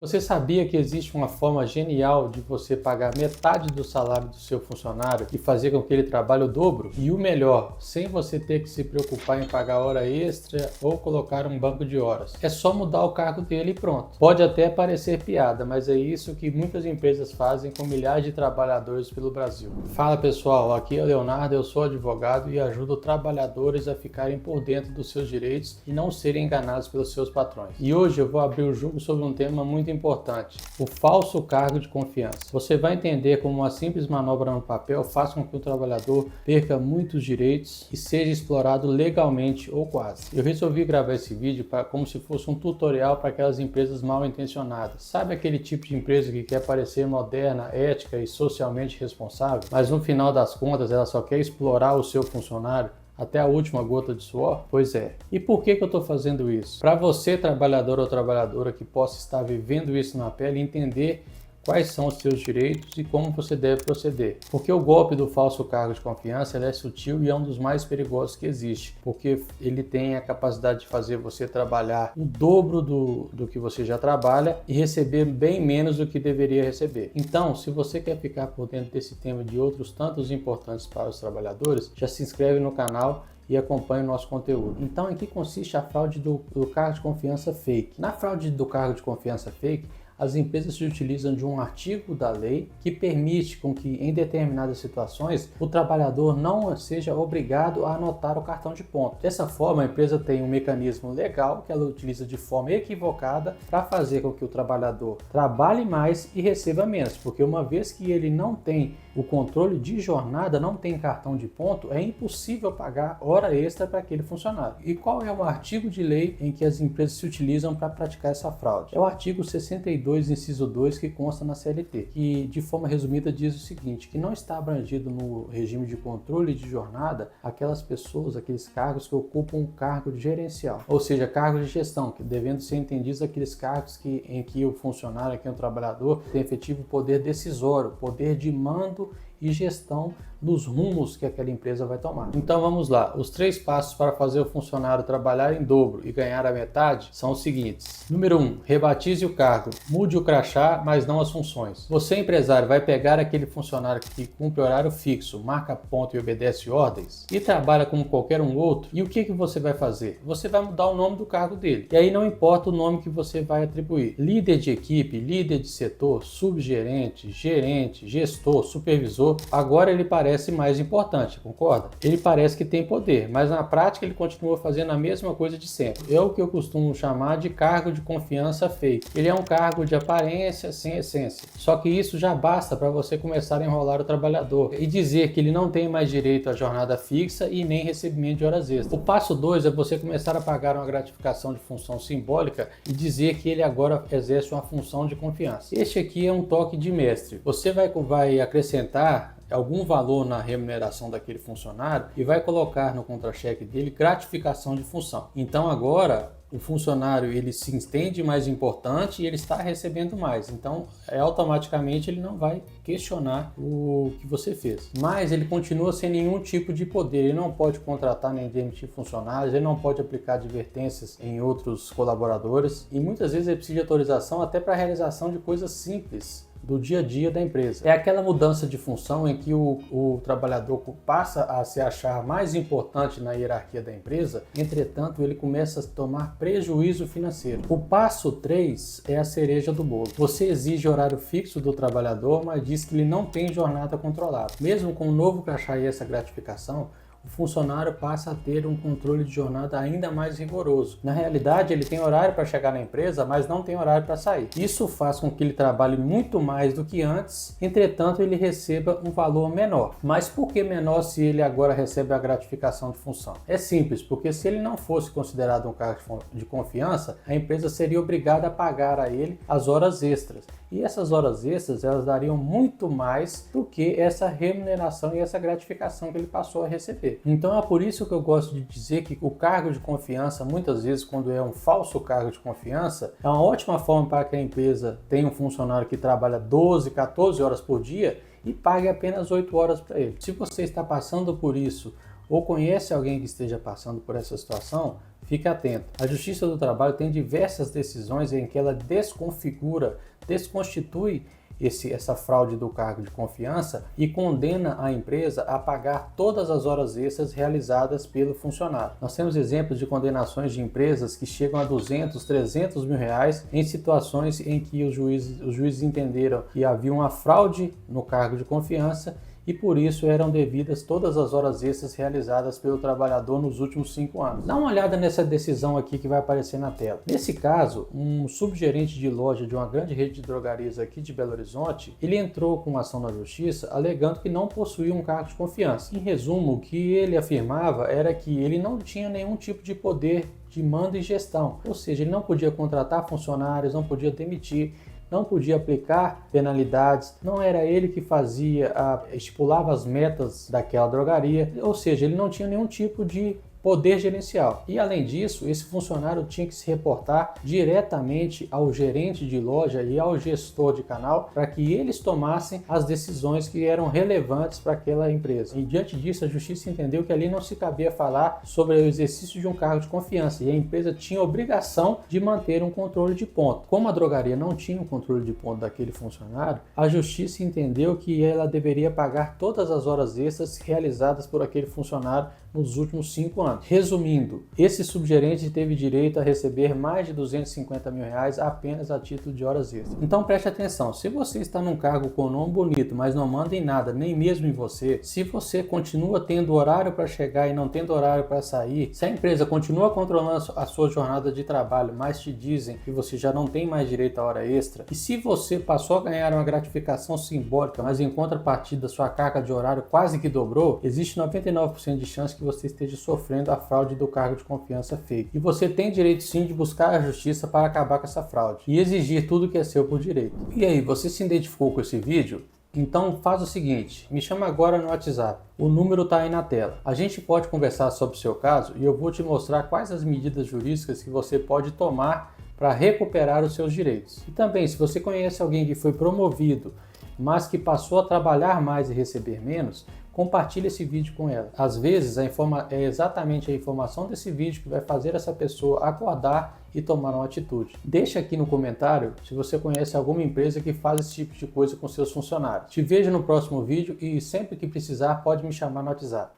Você sabia que existe uma forma genial de você pagar metade do salário do seu funcionário e fazer com que ele trabalhe o dobro? E o melhor, sem você ter que se preocupar em pagar hora extra ou colocar um banco de horas. É só mudar o cargo dele e pronto. Pode até parecer piada, mas é isso que muitas empresas fazem com milhares de trabalhadores pelo Brasil. Fala pessoal, aqui é o Leonardo, eu sou advogado e ajudo trabalhadores a ficarem por dentro dos seus direitos e não serem enganados pelos seus patrões. E hoje eu vou abrir o jogo sobre um tema muito importante, o falso cargo de confiança. Você vai entender como uma simples manobra no papel faz com que o trabalhador perca muitos direitos e seja explorado legalmente ou quase. Eu resolvi gravar esse vídeo como se fosse um tutorial para aquelas empresas mal intencionadas. Sabe aquele tipo de empresa que quer parecer moderna, ética e socialmente responsável, mas no final das contas ela só quer explorar o seu funcionário até a última gota de suor? Pois é. E por que eu estou fazendo isso? Para você, trabalhador ou trabalhadora que possa estar vivendo isso na pele, entender quais são os seus direitos e como você deve proceder. Porque o golpe do falso cargo de confiança ele é sutil e é um dos mais perigosos que existe, porque ele tem a capacidade de fazer você trabalhar o dobro do que você já trabalha e receber bem menos do que deveria receber. Então, se você quer ficar por dentro desse tema e de outros tantos importantes para os trabalhadores, já se inscreve no canal e acompanhe o nosso conteúdo. Então, em que consiste a fraude do cargo de confiança fake? Na fraude do cargo de confiança fake, as empresas se utilizam de um artigo da lei que permite com que, em determinadas situações, o trabalhador não seja obrigado a anotar o cartão de ponto. Dessa forma, a empresa tem um mecanismo legal que ela utiliza de forma equivocada para fazer com que o trabalhador trabalhe mais e receba menos, porque uma vez que ele não tem o controle de jornada, não tem cartão de ponto, é impossível pagar hora extra para aquele funcionário. E qual é o artigo de lei em que as empresas se utilizam para praticar essa fraude? É o artigo 62, inciso 2, que consta na CLT, que de forma resumida diz o seguinte, que não está abrangido no regime de controle de jornada aquelas pessoas, aqueles cargos que ocupam um cargo gerencial, ou seja, cargos de gestão, que devendo ser entendidos aqueles cargos em que o funcionário, aqui o trabalhador, tem efetivo poder decisório, poder de mando e gestão dos rumos que aquela empresa vai tomar. Então vamos lá, os 3 passos para fazer o funcionário trabalhar em dobro e ganhar a metade são os seguintes. Número 1, rebatize o cargo, mude o crachá, mas não as funções. Você, empresário, vai pegar aquele funcionário que cumpre horário fixo, marca ponto e obedece ordens e trabalha como qualquer um outro, e o que você vai fazer? Você vai mudar o nome do cargo dele, e aí não importa o nome que você vai atribuir. Líder de equipe, líder de setor, subgerente, gerente, gestor, supervisor, agora ele parece mais importante, concorda? Ele parece que tem poder, mas na prática ele continua fazendo a mesma coisa de sempre. É o que eu costumo chamar de cargo de confiança fake. Ele é um cargo de aparência sem essência. Só que isso já basta para você começar a enrolar o trabalhador e dizer que ele não tem mais direito à jornada fixa e nem recebimento de horas extras. O passo 2 é você começar a pagar uma gratificação de função simbólica e dizer que ele agora exerce uma função de confiança. Este aqui é um toque de mestre. Você vai acrescentar algum valor na remuneração daquele funcionário e vai colocar no contra-cheque dele gratificação de função. Então agora o funcionário ele se entende mais importante e ele está recebendo mais. Então automaticamente ele não vai questionar o que você fez. Mas ele continua sem nenhum tipo de poder. Ele não pode contratar nem demitir funcionários, ele não pode aplicar advertências em outros colaboradores e muitas vezes ele precisa de autorização até para a realização de coisas simples do dia a dia da empresa. É aquela mudança de função em que o trabalhador passa a se achar mais importante na hierarquia da empresa, entretanto ele começa a tomar prejuízo financeiro. O passo 3 é a cereja do bolo. Você exige horário fixo do trabalhador, mas diz que ele não tem jornada controlada. Mesmo com o novo crachá e essa gratificação, o funcionário passa a ter um controle de jornada ainda mais rigoroso. Na realidade, ele tem horário para chegar na empresa, mas não tem horário para sair. Isso faz com que ele trabalhe muito mais do que antes, entretanto ele receba um valor menor. Mas por que menor se ele agora recebe a gratificação de função? É simples, porque se ele não fosse considerado um cargo de confiança, a empresa seria obrigada a pagar a ele as horas extras. E essas horas extras, elas dariam muito mais do que essa remuneração e essa gratificação que ele passou a receber. Então é por isso que eu gosto de dizer que o cargo de confiança, muitas vezes quando é um falso cargo de confiança, é uma ótima forma para que a empresa tenha um funcionário que trabalha 12, 14 horas por dia e pague apenas 8 horas para ele. Se você está passando por isso, ou conhece alguém que esteja passando por essa situação, fique atento. A Justiça do Trabalho tem diversas decisões em que ela desconfigura, desconstitui essa fraude do cargo de confiança e condena a empresa a pagar todas as horas extras realizadas pelo funcionário. Nós temos exemplos de condenações de empresas que chegam a 200, 300 mil reais em situações em que os juízes entenderam que havia uma fraude no cargo de confiança e por isso eram devidas todas as horas extras realizadas pelo trabalhador nos últimos 5 anos. Dá uma olhada nessa decisão aqui que vai aparecer na tela. Nesse caso, um subgerente de loja de uma grande rede de drogarias aqui de Belo Horizonte, ele entrou com uma ação na justiça alegando que não possuía um cargo de confiança. Em resumo, o que ele afirmava era que ele não tinha nenhum tipo de poder de mando e gestão, ou seja, ele não podia contratar funcionários, não podia demitir, não podia aplicar penalidades, não era ele que estipulava as metas daquela drogaria, ou seja, ele não tinha nenhum tipo de poder gerencial. E além disso, esse funcionário tinha que se reportar diretamente ao gerente de loja e ao gestor de canal para que eles tomassem as decisões que eram relevantes para aquela empresa. E diante disso, a justiça entendeu que ali não se cabia falar sobre o exercício de um cargo de confiança e a empresa tinha a obrigação de manter um controle de ponto. Como a drogaria não tinha um controle de ponto daquele funcionário, a justiça entendeu que ela deveria pagar todas as horas extras realizadas por aquele funcionário nos últimos 5 anos. Resumindo, esse subgerente teve direito a receber mais de 250 mil reais apenas a título de horas extras. Então preste atenção, se você está num cargo com nome bonito, mas não manda em nada, nem mesmo em você, se você continua tendo horário para chegar e não tendo horário para sair, se a empresa continua controlando a sua jornada de trabalho, mas te dizem que você já não tem mais direito à hora extra, e se você passou a ganhar uma gratificação simbólica, mas em contrapartida sua carga de horário quase que dobrou, existe 99% de chance que você esteja sofrendo a fraude do cargo de confiança fake. E você tem direito sim de buscar a justiça para acabar com essa fraude e exigir tudo que é seu por direito. E aí, você se identificou com esse vídeo? Então faz o seguinte, me chama agora no WhatsApp, o número está aí na tela. A gente pode conversar sobre o seu caso e eu vou te mostrar quais as medidas jurídicas que você pode tomar para recuperar os seus direitos. E também, se você conhece alguém que foi promovido, mas que passou a trabalhar mais e receber menos, compartilhe esse vídeo com ela. Às vezes é exatamente a informação desse vídeo que vai fazer essa pessoa acordar e tomar uma atitude. Deixa aqui no comentário se você conhece alguma empresa que faz esse tipo de coisa com seus funcionários. Te vejo no próximo vídeo e sempre que precisar pode me chamar no WhatsApp.